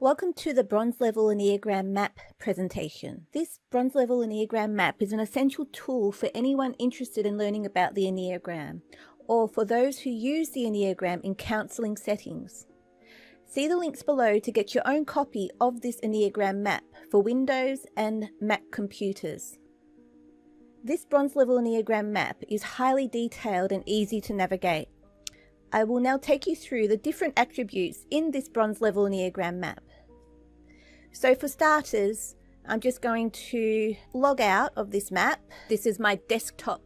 Welcome to the Bronze Level Enneagram Map presentation. This Bronze Level Enneagram Map is an essential tool for anyone interested in learning about the Enneagram, or for those who use the Enneagram in counseling settings. See the links below to get your own copy of this Enneagram Map for Windows and Mac computers. This Bronze Level Enneagram Map is highly detailed and easy to navigate. I will now take you through the different attributes in this Bronze Level Enneagram Map. So for starters, I'm just going to log out of this map. This is my desktop.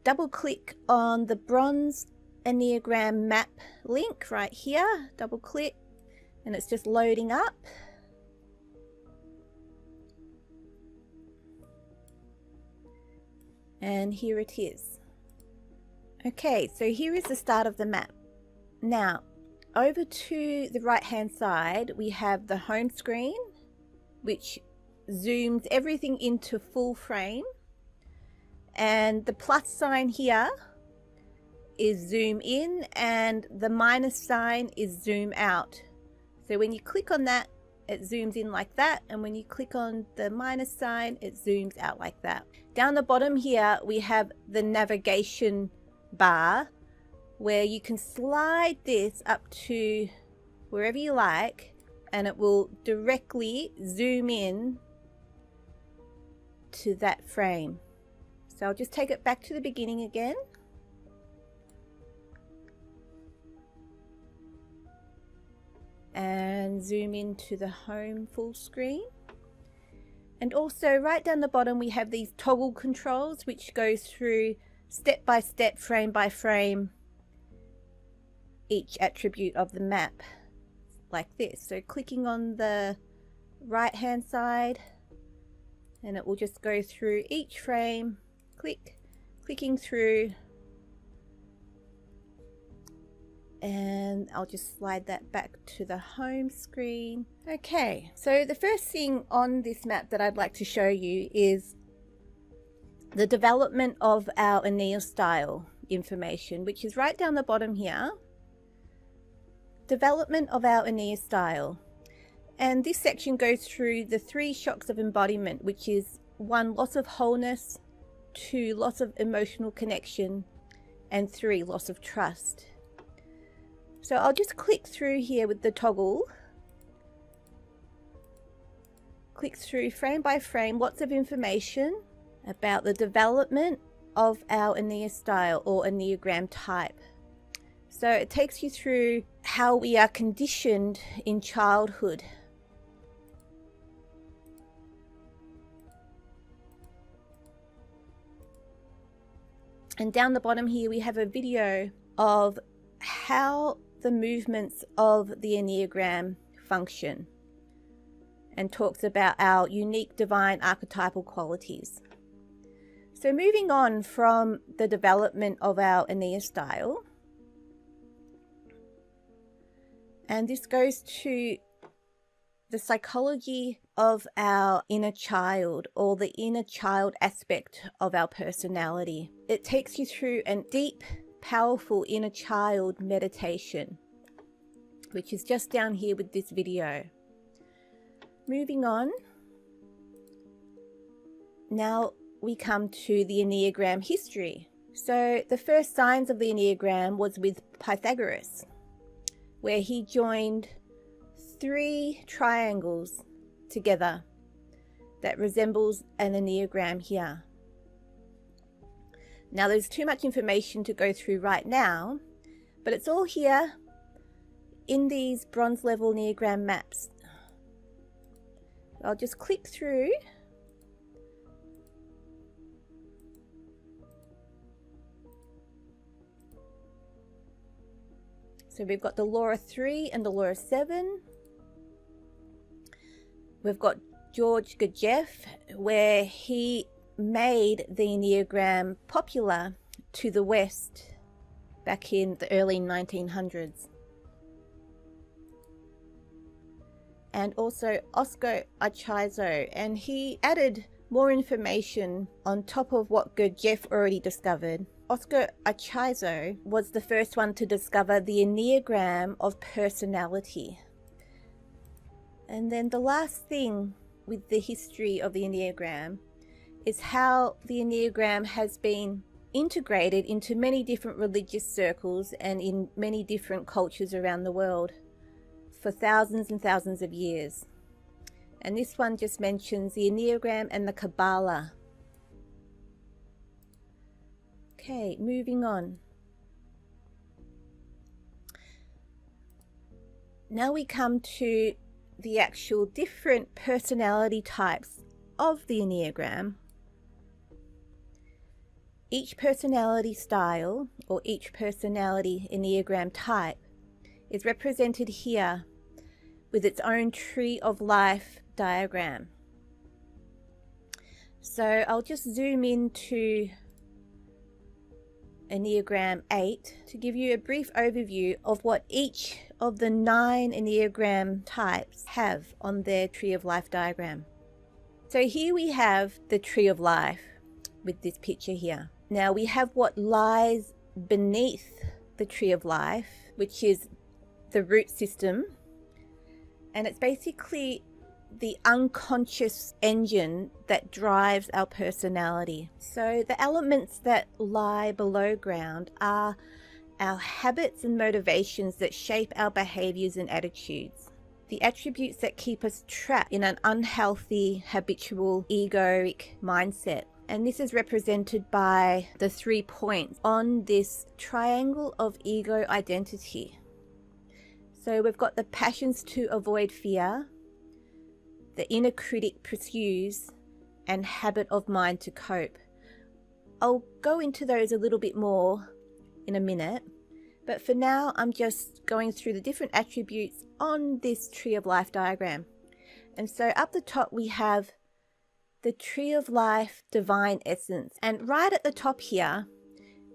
Double click on the Bronze Enneagram Map link right here. Double click and it's just loading up. And here it is. Okay, so here is the start of the map. Now, over to the right hand side, we have the home screen, which zooms everything into full frame. And the plus sign here is zoom in and the minus sign is zoom out. So when you click on that, it zooms in like that, and when you click on the minus sign, it zooms out like that. Down the bottom here, we have the navigation bar, where you can slide this up to wherever you like, and it will directly zoom in to that frame. So I'll just take it back to the beginning again. And zoom into the home full screen. And also right down the bottom we have these toggle controls, which goes through step by step, frame by frame, each attribute of the map like this. So clicking on the right hand side and it will just go through each frame, clicking through, and I'll just slide that back to the home screen. Okay, so the first thing on this map that I'd like to show you is the development of our Enneagram style information, which is right down the bottom here. Development of our Enneagram style. And this section goes through the 3 shocks of embodiment, which is 1, loss of wholeness, 2, loss of emotional connection, and 3, loss of trust. So I'll just click through here with the toggle. Click through frame by frame, lots of information about the development of our Enneagram style or Enneagram type. So it takes you through how we are conditioned in childhood. And down the bottom here we have a video of how the movements of the Enneagram function, and talks about our unique divine archetypal qualities. So moving on from the development of our Enneagram style, and this goes to the psychology of our inner child, or the inner child aspect of our personality. It takes you through a deep, powerful inner child meditation, which is just down here with this video. Moving on, now we come to the Enneagram history. So the first signs of the Enneagram was with Pythagoras, where he joined 3 triangles together that resembles an Enneagram here. Now there's too much information to go through right now, but it's all here in these Bronze Level Enneagram maps. I'll just click through. So we've got the law of 3 and the law of 7. We've got George Gurdjieff, where he made the Enneagram popular to the West back in the early 1900s. And also Oscar Achaizo, and he added more information on top of what Gurdjieff already discovered. Oscar Achaizo was the first one to discover the Enneagram of personality. And then the last thing with the history of the Enneagram is how the Enneagram has been integrated into many different religious circles and in many different cultures around the world for thousands and thousands of years. And this one just mentions the Enneagram and the Kabbalah. Okay, moving on. Now we come to the actual different personality types of the Enneagram. Each personality style or each personality Enneagram type is represented here with its own tree of life diagram. So I'll just zoom into Enneagram 8 to give you a brief overview of what each of the 9 Enneagram types have on their tree of life diagram. So here we have the tree of life with this picture here. Now we have what lies beneath the tree of life, which is the root system, and it's basically the unconscious engine that drives our personality. So the elements that lie below ground are our habits and motivations that shape our behaviors and attitudes, the attributes that keep us trapped in an unhealthy, habitual, egoic mindset. And this is represented by the 3 points on this triangle of ego identity. So we've got the passions to avoid fear, the inner critic pursues, and habit of mind to cope. I'll go into those a little bit more in a minute, but for now I'm just going through the different attributes on this tree of life diagram. And so up the top we have the tree of life divine essence, and right at the top here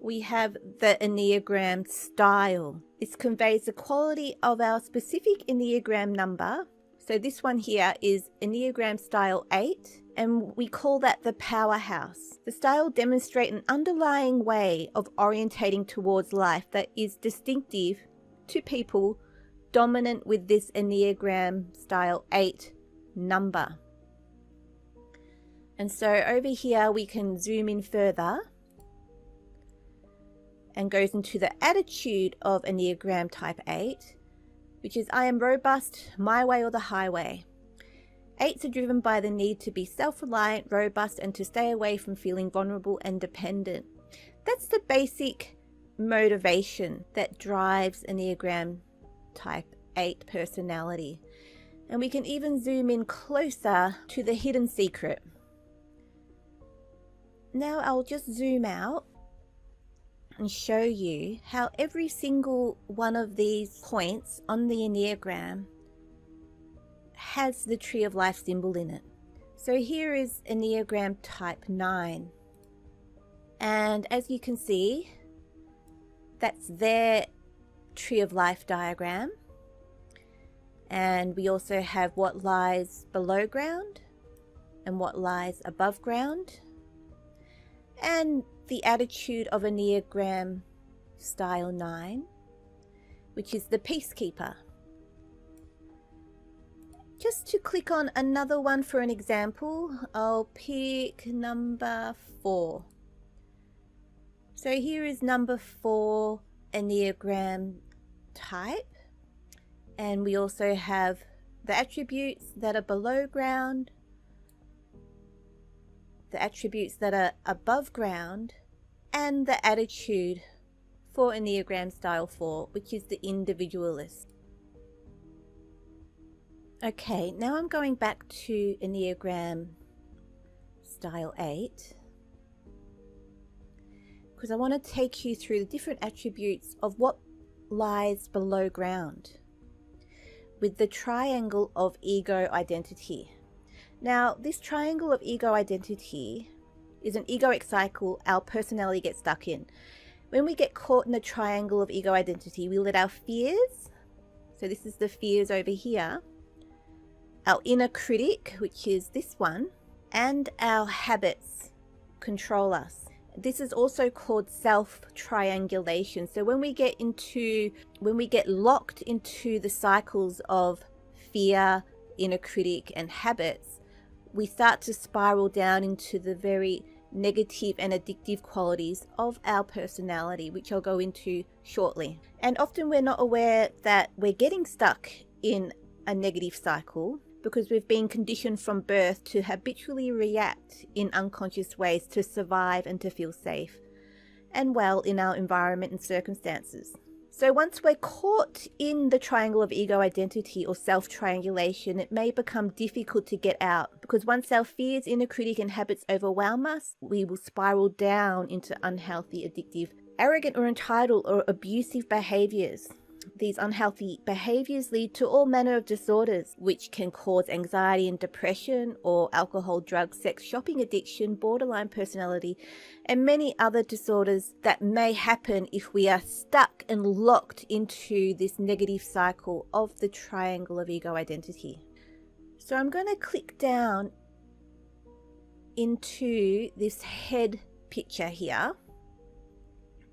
we have the Enneagram style. This conveys the quality of our specific Enneagram number. So this one here is Enneagram style 8, and we call that the powerhouse. The style demonstrates an underlying way of orientating towards life that is distinctive to people dominant with this Enneagram style 8 number. And so over here we can zoom in further and goes into the attitude of Enneagram type 8, which is I am robust, my way or the highway. 8s are driven by the need to be self-reliant, robust, and to stay away from feeling vulnerable and dependent. That's the basic motivation that drives Enneagram type 8 personality. And we can even zoom in closer to the hidden secret. Now I'll just zoom out and show you how every single one of these points on the Enneagram has the tree of life symbol in it. So here is Enneagram type 9, and as you can see, that's their tree of life diagram. And we also have what lies below ground and what lies above ground, and the attitude of Enneagram style 9, which is the peacekeeper. Just to click on another one for an example, I'll pick number 4. So here is number 4 Enneagram type, and we also have the attributes that are below ground, the attributes that are above ground, and the attitude for Enneagram style 4, which is the individualist. Okay, now I'm going back to Enneagram style 8 because I want to take you through the different attributes of what lies below ground with the triangle of ego identity. Now, this triangle of ego identity is an egoic cycle our personality gets stuck in. When we get caught in the triangle of ego identity, we let our fears, so this is the fears over here, our inner critic, which is this one, and our habits control us. This is also called self-triangulation. So when we get locked into the cycles of fear, inner critic and habits, we start to spiral down into the very negative and addictive qualities of our personality, which I'll go into shortly. And often we're not aware that we're getting stuck in a negative cycle because we've been conditioned from birth to habitually react in unconscious ways to survive and to feel safe and well in our environment and circumstances. So once we're caught in the triangle of ego identity or self-triangulation, it may become difficult to get out, because once our fears, inner critic and habits overwhelm us, we will spiral down into unhealthy, addictive, arrogant or entitled or abusive behaviors. These unhealthy behaviors lead to all manner of disorders, which can cause anxiety and depression, or alcohol, drugs, sex, shopping addiction, borderline personality, and many other disorders that may happen if we are stuck and locked into this negative cycle of the triangle of ego identity. So I'm going to click down into this head picture here,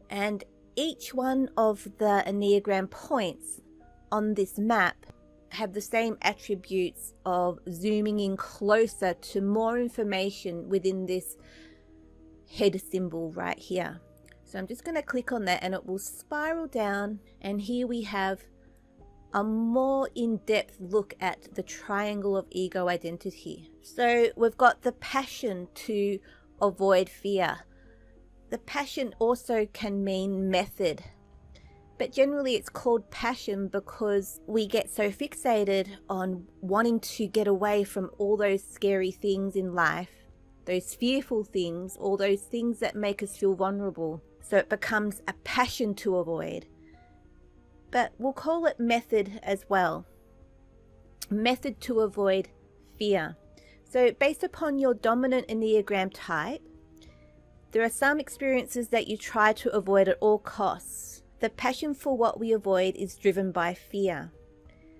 and each one of the Enneagram points on this map have the same attributes of zooming in closer to more information within this head symbol right here. So I'm just going to click on that and it will spiral down, and here we have a more in-depth look at the triangle of ego identity. So we've got the passion to avoid fear. The passion also can mean method, but generally it's called passion because we get so fixated on wanting to get away from all those scary things in life, those fearful things, all those things that make us feel vulnerable. So it becomes a passion to avoid. But we'll call it method as well. Method to avoid fear. So based upon your dominant Enneagram type, there are some experiences that you try to avoid at all costs. The passion for what we avoid is driven by fear.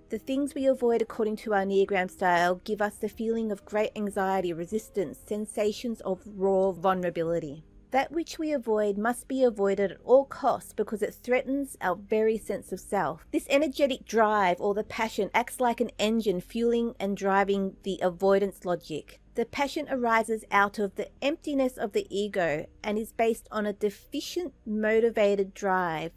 The things we avoid according to our Enneagram style give us the feeling of great anxiety, resistance, sensations of raw vulnerability. That which we avoid must be avoided at all costs because it threatens our very sense of self. This energetic drive or the passion acts like an engine fueling and driving the avoidance logic. The passion arises out of the emptiness of the ego and is based on a deficient, motivated drive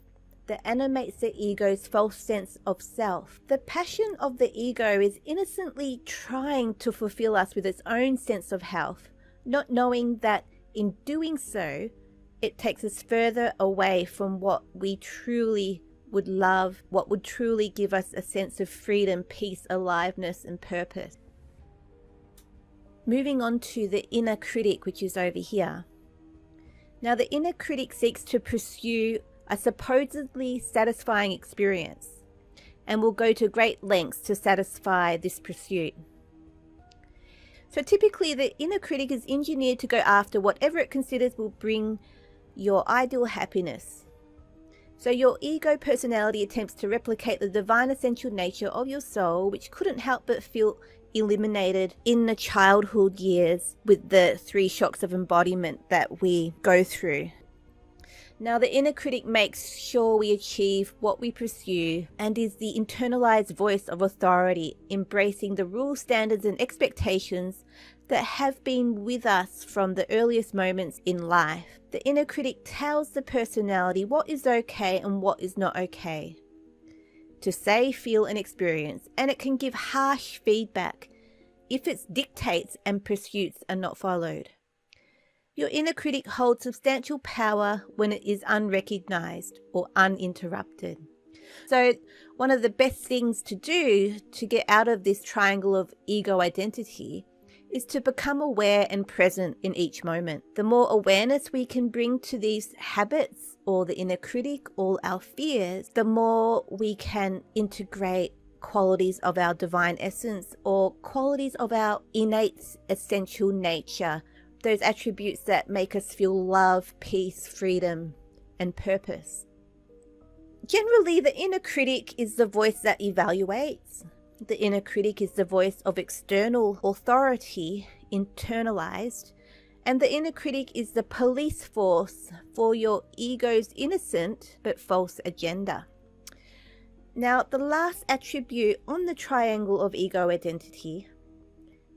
that animates the ego's false sense of self. The passion of the ego is innocently trying to fulfill us with its own sense of health, not knowing that in doing so, it takes us further away from what we truly would love, what would truly give us a sense of freedom, peace, aliveness, and purpose. Moving on to the inner critic, which is over here. Now, the inner critic seeks to pursue a supposedly satisfying experience and will go to great lengths to satisfy this pursuit. So typically, the inner critic is engineered to go after whatever it considers will bring your ideal happiness. So your ego personality attempts to replicate the divine essential nature of your soul, which couldn't help but feel eliminated in the childhood years with the 3 shocks of embodiment that we go through. Now, the inner critic makes sure we achieve what we pursue and is the internalized voice of authority, embracing the rules, standards, and expectations that have been with us from the earliest moments in life. The inner critic tells the personality what is okay and what is not okay to say, feel, and experience, and it can give harsh feedback if its dictates and pursuits are not followed. Your inner critic holds substantial power when it is unrecognized or uninterrupted. So one of the best things to do to get out of this triangle of ego identity is to become aware and present in each moment. The more awareness we can bring to these habits or the inner critic or our fears, the more we can integrate qualities of our divine essence or qualities of our innate essential nature, those attributes that make us feel love, peace, freedom, and purpose. Generally, the inner critic is the voice that evaluates. The inner critic is the voice of external authority, internalized, and the inner critic is the police force for your ego's innocent but false agenda. Now, the last attribute on the triangle of ego identity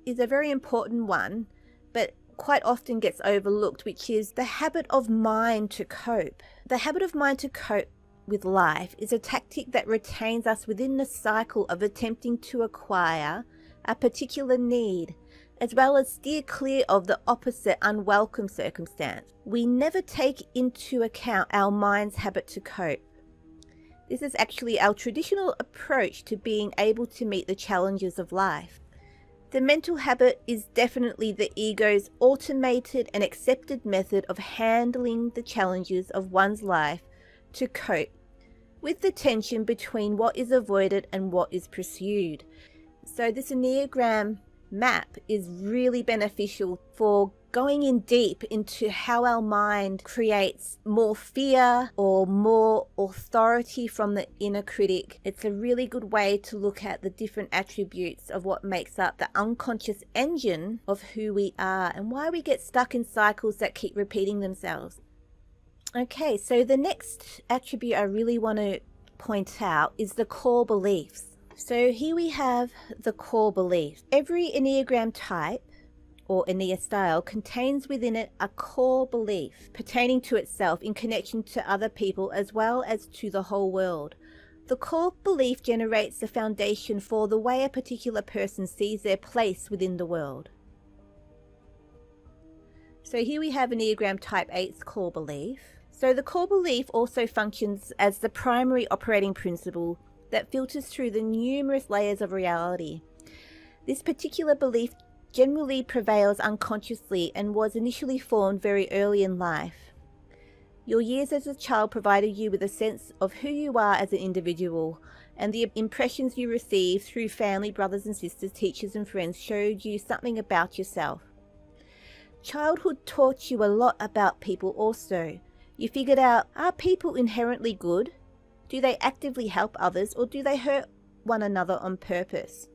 is a very important one, but quite often gets overlooked, which is the habit of mind to cope. The habit of mind to cope with life is a tactic that retains us within the cycle of attempting to acquire a particular need, as well as steer clear of the opposite unwelcome circumstance. We never take into account our mind's habit to cope. This is actually our traditional approach to being able to meet the challenges of life. The mental habit is definitely the ego's automated and accepted method of handling the challenges of one's life to cope with the tension between what is avoided and what is pursued. So this Enneagram map is really beneficial for going in deep into how our mind creates more fear or more authority from the inner critic. It's a really good way to look at the different attributes of what makes up the unconscious engine of who we are and why we get stuck in cycles that keep repeating themselves. Okay, so the next attribute I really want to point out is the core beliefs. So here we have the core beliefs. Every Enneagram type or Ennea style contains within it a core belief pertaining to itself in connection to other people as well as to the whole world. The core belief generates the foundation for the way a particular person sees their place within the world. So here we have Enneagram Type 8's core belief. So the core belief also functions as the primary operating principle that filters through the numerous layers of reality. This particular belief generally prevails unconsciously and was initially formed very early in life. Your years as a child provided you with a sense of who you are as an individual, and the impressions you received through family, brothers and sisters, teachers and friends showed you something about yourself. Childhood taught you a lot about people also. You figured out, are people inherently good? Do they actively help others, or do they hurt one another on purpose?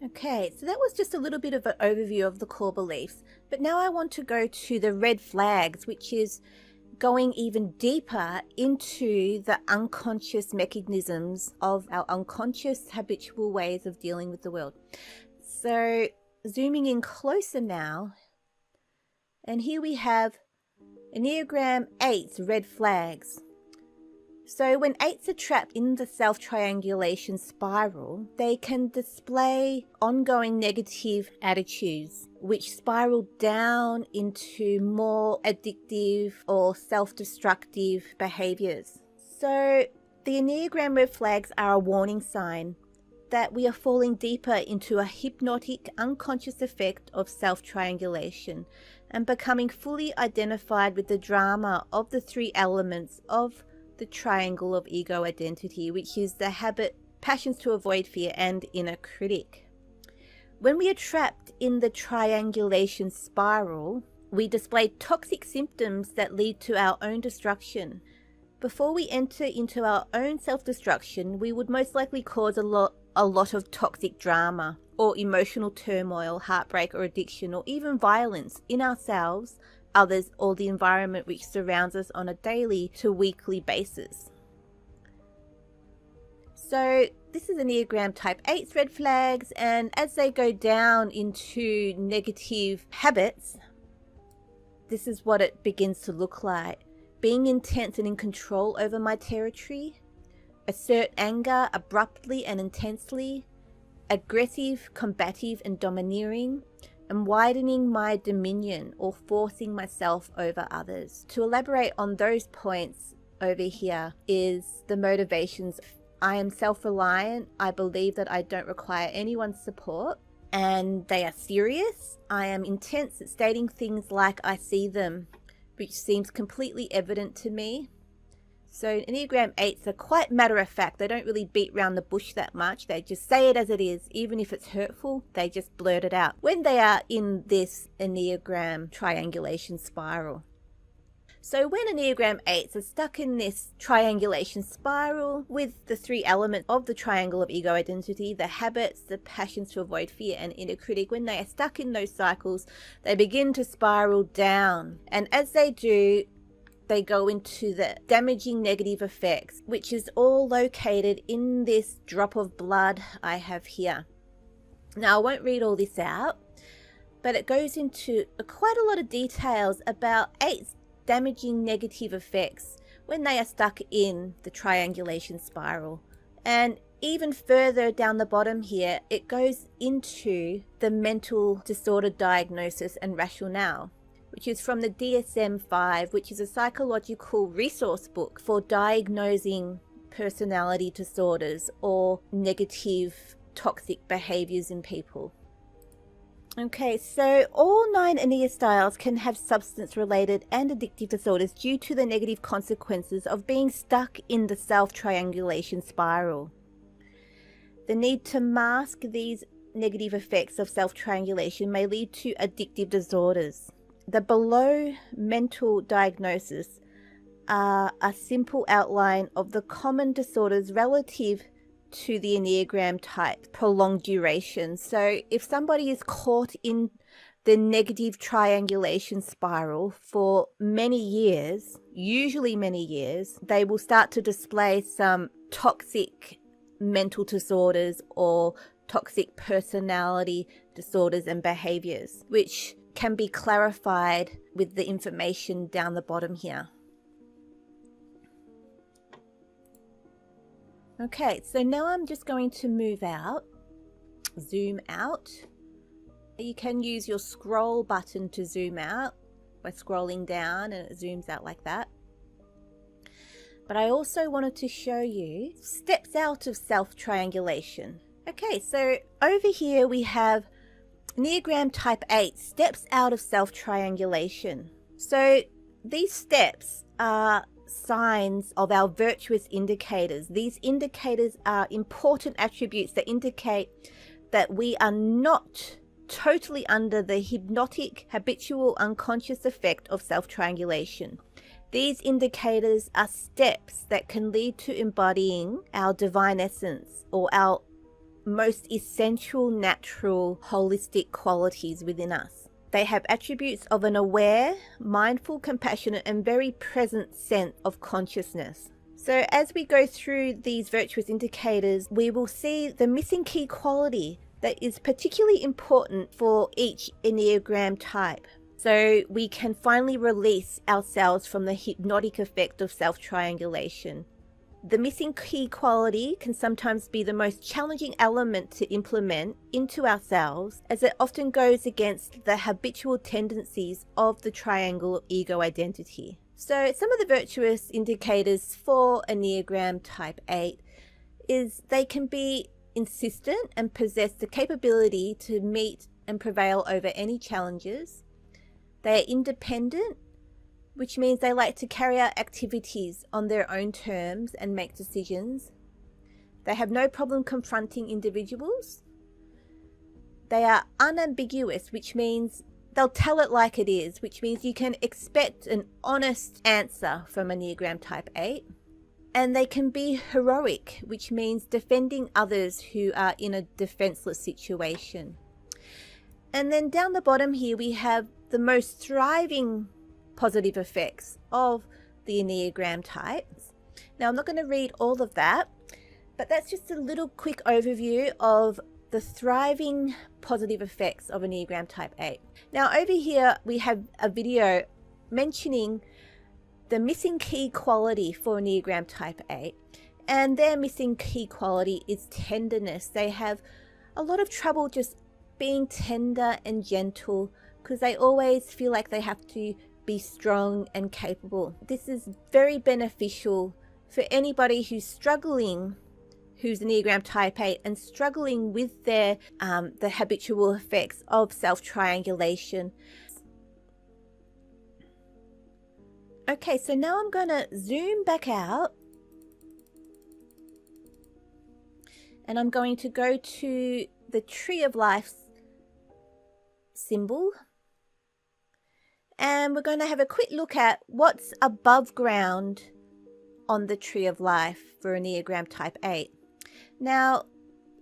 Okay, so that was just a little bit of an overview of the core beliefs, but now I want to go to the red flags, which is going even deeper into the unconscious mechanisms of our unconscious habitual ways of dealing with the world. So zooming in closer now, and here we have Enneagram 8's red flags. So when 8s are trapped in the self-triangulation spiral, they can display ongoing negative attitudes, which spiral down into more addictive or self-destructive behaviors. So the Enneagram red flags are a warning sign that we are falling deeper into a hypnotic, unconscious effect of self-triangulation and becoming fully identified with the drama of the three elements of the triangle of ego identity, which is the habit, passions to avoid fear, and inner critic. When we are trapped in the triangulation spiral, we display toxic symptoms that lead to our own destruction. Before we enter into our own self-destruction, we would most likely cause a lot of toxic drama or emotional turmoil, heartbreak or addiction, or even violence in ourselves, others, or the environment which surrounds us on a daily to weekly basis. So this is Enneagram Type 8's red flags, and as they go down into negative habits, this is what it begins to look like. Being intense and in control over my territory, assert anger abruptly and intensely, aggressive, combative and domineering, and widening my dominion or forcing myself over others. To elaborate on those points over here is the motivations. I am self-reliant. I believe that I don't require anyone's support, and they are serious. I am intense at stating things like I see them, which seems completely evident to me. So Enneagram 8s are quite matter-of-fact. They don't really beat around the bush that much. They just say it as it is. Even if it's hurtful, they just blurt it out when they are in this Enneagram triangulation spiral. So when Enneagram 8s are stuck in this triangulation spiral with the three elements of the triangle of ego identity, the habits, the passions to avoid fear, and inner critic, when they are stuck in those cycles, they begin to spiral down. And as they do, they go into the damaging negative effects, which is all located in this drop of blood I have here. Now, I won't read all this out, but it goes into quite a lot of details about 8 damaging negative effects when they are stuck in the triangulation spiral. And even further down the bottom here, it goes into the mental disorder diagnosis and rationale, which is from the DSM-5, which is a psychological resource book for diagnosing personality disorders or negative toxic behaviors in people. Okay, so all 9 Enneagram styles can have substance-related and addictive disorders due to the negative consequences of being stuck in the self-triangulation spiral. The need to mask these negative effects of self-triangulation may lead to addictive disorders. The below mental diagnosis are a simple outline of the common disorders relative to the Enneagram type, prolonged duration. So if somebody is caught in the negative triangulation spiral for many years, usually many years, they will start to display some toxic mental disorders or toxic personality disorders and behaviors, which can be clarified with the information down the bottom here. Okay, so now I'm just going to move out, zoom out. You can use your scroll button to zoom out by scrolling down, and it zooms out like that. But I also wanted to show you steps out of self-triangulation. Okay, so over here we have Enneagram type 8, steps out of self-triangulation. So these steps are signs of our virtuous indicators. These indicators are important attributes that indicate that we are not totally under the hypnotic, habitual, unconscious effect of self-triangulation. These indicators are steps that can lead to embodying our divine essence or our most essential, natural, holistic qualities within us. They have attributes of an aware, mindful, compassionate, and very present sense of consciousness. So as we go through these virtuous indicators, we will see the missing key quality that is particularly important for each Enneagram type. So we can finally release ourselves from the hypnotic effect of self-triangulation. The missing key quality can sometimes be the most challenging element to implement into ourselves, as it often goes against the habitual tendencies of the triangle ego identity. So some of the virtuous indicators for Enneagram type 8 is they can be insistent and possess the capability to meet and prevail over any challenges. They are independent, which means they like to carry out activities on their own terms and make decisions. They have no problem confronting individuals. They are unambiguous, which means they'll tell it like it is, which means you can expect an honest answer from Enneagram type 8. And they can be heroic, which means defending others who are in a defenseless situation. And then down the bottom here, we have the most thriving positive effects of the Enneagram types. Now, I'm not going to read all of that, but that's just a little quick overview of the thriving positive effects of Enneagram type 8. Now, over here, we have a video mentioning the missing key quality for Enneagram type 8, and their missing key quality is tenderness. They have a lot of trouble just being tender and gentle because they always feel like they have to be strong and capable. This is very beneficial for anybody who's struggling, who's Enneagram type 8 and struggling with their the habitual effects of self-triangulation. Okay, so now I'm going to zoom back out and I'm going to go to the Tree of Life symbol. And we're going to have a quick look at what's above ground on the Tree of Life for Enneagram type 8. Now,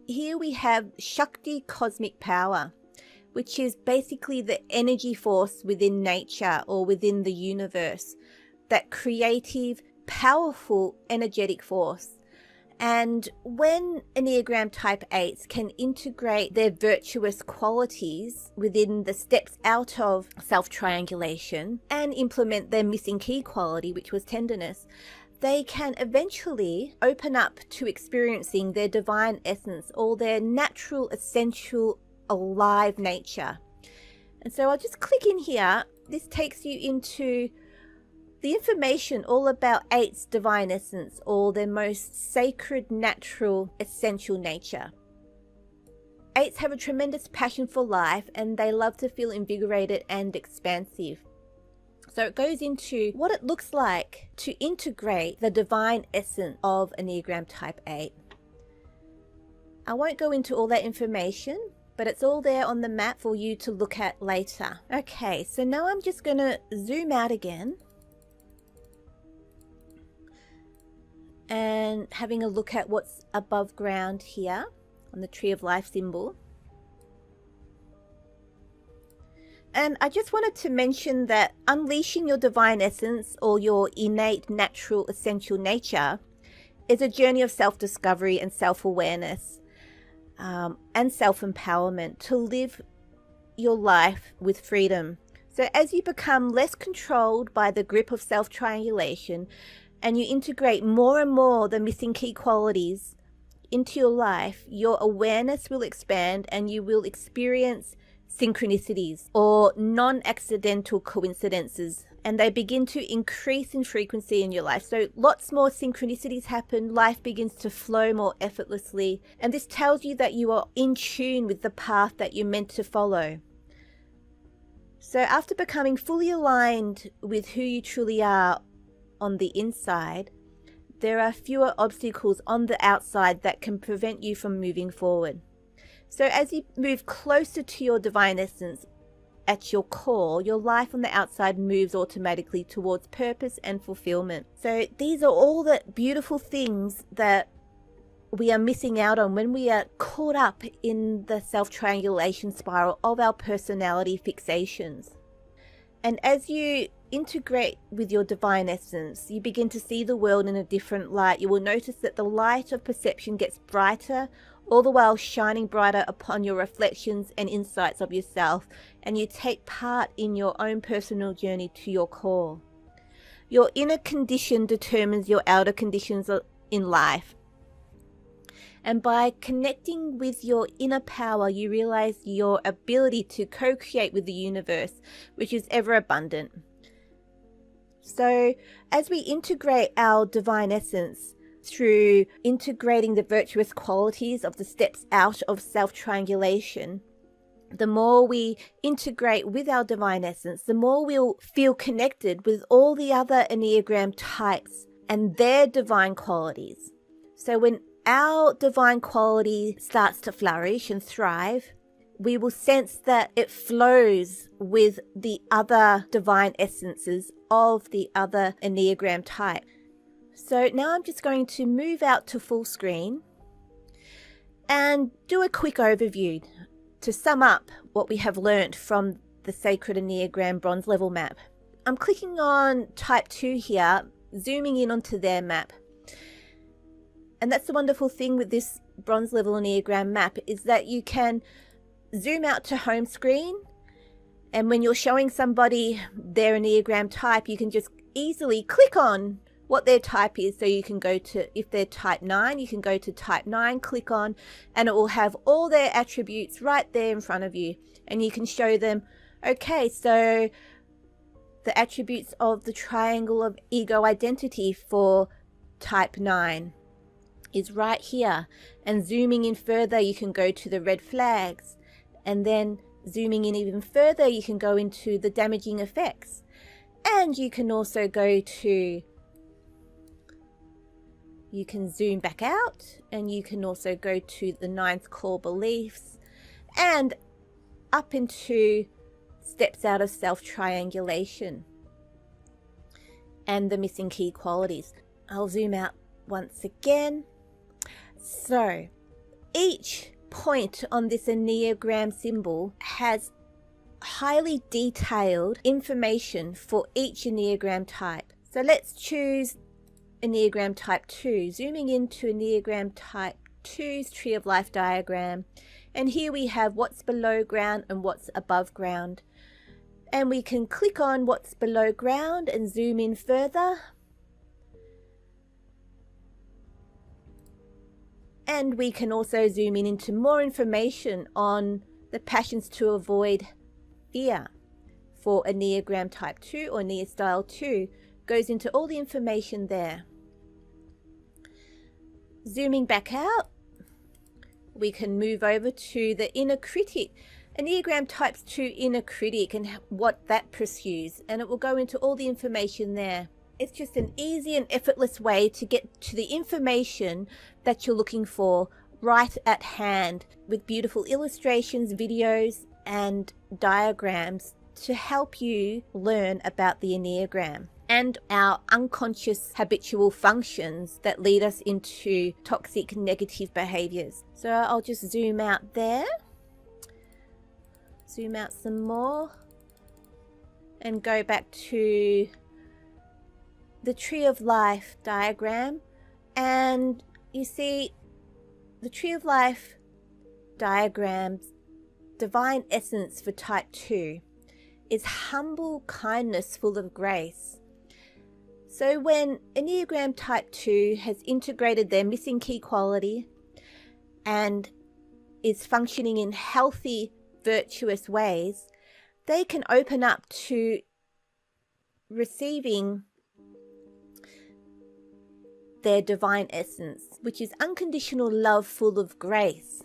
here we have Shakti, cosmic power, which is basically the energy force within nature or within the universe, that creative, powerful, energetic force. And when Enneagram Type 8s can integrate their virtuous qualities within the steps out of self-triangulation and implement their missing key quality, which was tenderness, they can eventually open up to experiencing their divine essence or their natural, essential, alive nature. And so I'll just click in here. This takes you into the information all about 8's divine essence, or their most sacred, natural, essential nature. 8s have a tremendous passion for life, and they love to feel invigorated and expansive. So it goes into what it looks like to integrate the divine essence of Enneagram Type 8. I won't go into all that information, but it's all there on the map for you to look at later. Okay, so now I'm just going to zoom out again and having a look at what's above ground here on the Tree of Life symbol. And I just wanted to mention that unleashing your divine essence, or your innate, natural, essential nature, is a journey of self-discovery and self-awareness and self-empowerment to live your life with freedom. So as you become less controlled by the grip of self-triangulation, and you integrate more and more the missing key qualities into your life, your awareness will expand and you will experience synchronicities or non-accidental coincidences, and they begin to increase in frequency in your life. So lots more synchronicities happen, life begins to flow more effortlessly, and this tells you that you are in tune with the path that you're meant to follow. So after becoming fully aligned with who you truly are on the inside, there are fewer obstacles on the outside that can prevent you from moving forward. So as you move closer to your divine essence at your core, your life on the outside moves automatically towards purpose and fulfillment. So these are all the beautiful things that we are missing out on when we are caught up in the self-triangulation spiral of our personality fixations. And as you integrate with your divine essence, you begin to see the world in a different light. You will notice that the light of perception gets brighter, all the while shining brighter upon your reflections and insights of yourself, and you take part in your own personal journey to your core. Your inner condition determines your outer conditions in life. And by connecting with your inner power, you realize your ability to co-create with the universe, which is ever abundant. So as we integrate our divine essence through integrating the virtuous qualities of the steps out of self-triangulation, the more we integrate with our divine essence, the more we'll feel connected with all the other Enneagram types and their divine qualities. So when our divine quality starts to flourish and thrive, we will sense that it flows with the other divine essences of the other Enneagram type. So now I'm just going to move out to full screen and do a quick overview to sum up what we have learnt from the Sacred Enneagram Bronze Level map. I'm clicking on Type 2 here, zooming in onto their map. And that's the wonderful thing with this Bronze Level Enneagram map, is that you can zoom out to home screen, and when you're showing somebody their Enneagram type, you can just easily click on what their type is. So you can go to, if they're Type 9, you can go to Type 9, click on, and it will have all their attributes right there in front of you. And you can show them, okay, so the attributes of the triangle of ego identity for Type 9 is right here. And zooming in further, you can go to the red flags, and then zooming in even further, you can go into the damaging effects, and you can also go to, you can zoom back out, and you can also go to the 9th core beliefs and up into steps out of self-triangulation and the missing key qualities. I'll zoom out once again. So each point on this Enneagram symbol has highly detailed information for each Enneagram type. So let's choose Enneagram Type 2. Zooming into Enneagram Type 2's Tree of Life diagram. And here we have what's below ground and what's above ground. And we can click on what's below ground and zoom in further. And we can also zoom in into more information on the passions to avoid fear for Enneagram Type 2 or Nia Style 2. Goes into all the information there. Zooming back out, we can move over to the inner critic. Enneagram Type 2 inner critic and what that pursues, and it will go into all the information there. It's just an easy and effortless way to get to the information that you're looking for right at hand, with beautiful illustrations, videos, and diagrams to help you learn about the Enneagram and our unconscious habitual functions that lead us into toxic negative behaviors. So I'll just zoom out there, zoom out some more, and go back to the Tree of Life diagram. And you see the Tree of Life diagram's divine essence for Type 2 is humble kindness full of grace. So when Enneagram Type 2 has integrated their missing key quality and is functioning in healthy, virtuous ways, they can open up to receiving their divine essence, which is unconditional love full of grace.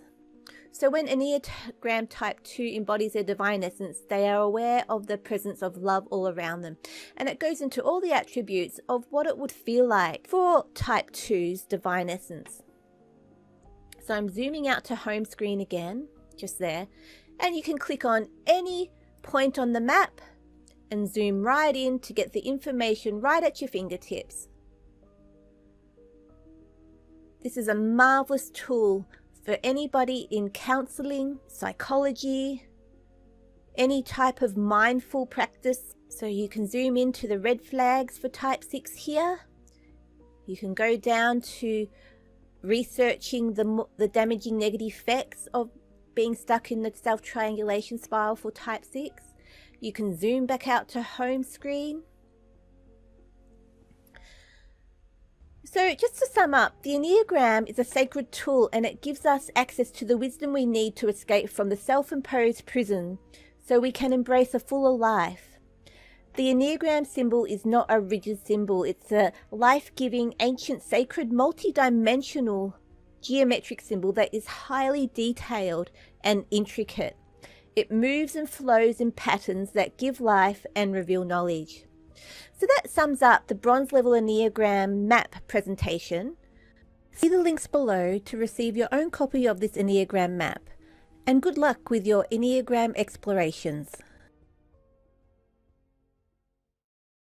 So when Enneagram Type 2 embodies their divine essence, they are aware of the presence of love all around them. And it goes into all the attributes of what it would feel like for Type 2's divine essence. So I'm zooming out to home screen again, just there. And you can click on any point on the map and zoom right in to get the information right at your fingertips. This is a marvelous tool for anybody in counseling, psychology, any type of mindful practice. So you can zoom into the red flags for Type 6 here. You can go down to researching the damaging negative effects of being stuck in the self-triangulation spiral for Type 6. You can zoom back out to home screen. So just to sum up, the Enneagram is a sacred tool, and it gives us access to the wisdom we need to escape from the self-imposed prison so we can embrace a fuller life. The Enneagram symbol is not a rigid symbol. It's a life-giving, ancient, sacred, multi-dimensional geometric symbol that is highly detailed and intricate. It moves and flows in patterns that give life and reveal knowledge. So that sums up the bronze level Enneagram map presentation. See the links below to receive your own copy of this Enneagram map. And good luck with your Enneagram explorations.